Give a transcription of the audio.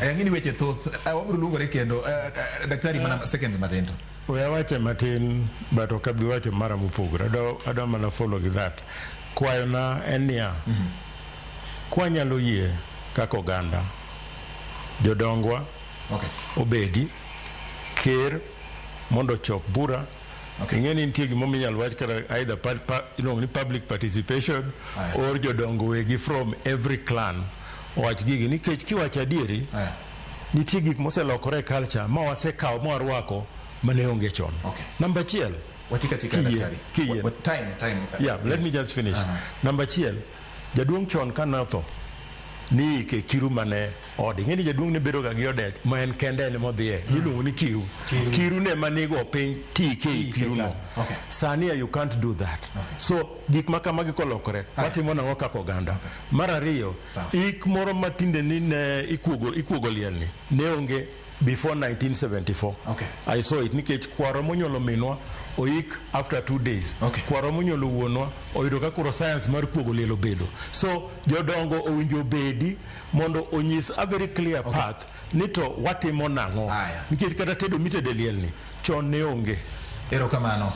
Ayangini weche thoth wabro lungore kendo daktari mana seconds matindo. We wache matin but okabi wache mara mopogore. Adwa mana follow with that. Kwayona enia. Kwanyalo yie kaka oganda jodongwa obedi ker mondo chok bura. Ngeni nitie gimo minyalo wach kata either public participation or jodongo wegi from every clan wach gigi nikech kiwacho adieri nitie gik moselokore culture ma wasekawo ma warwako mane onge chon. Number 1 what time yeah, let me just finish. Number 1 jaduong chon kanatho ni ke kiru mane odi ngeni jaduong ne bedo ga gi odet ma en kende ne modhie iluongo ni kiru ne manigo piny tike kiru no. Sania you can't do that. So gik makamagi kolokore watimo nango kaka oganda. Mar ariyo ik moro matinde ni ne ikuogo liel ni ne onge before 1974. I saw it nikech kwaro monyolo minwa oik after 2 days. Kwaro monyolo wuonwa oyudo ka kuro science mar kuogo liel obedo. So jodongo owinjo bedi mondo onyis a very clear path nito watimo nango nikech kata tedo mitede liel ni chon ne onge. Erokamano.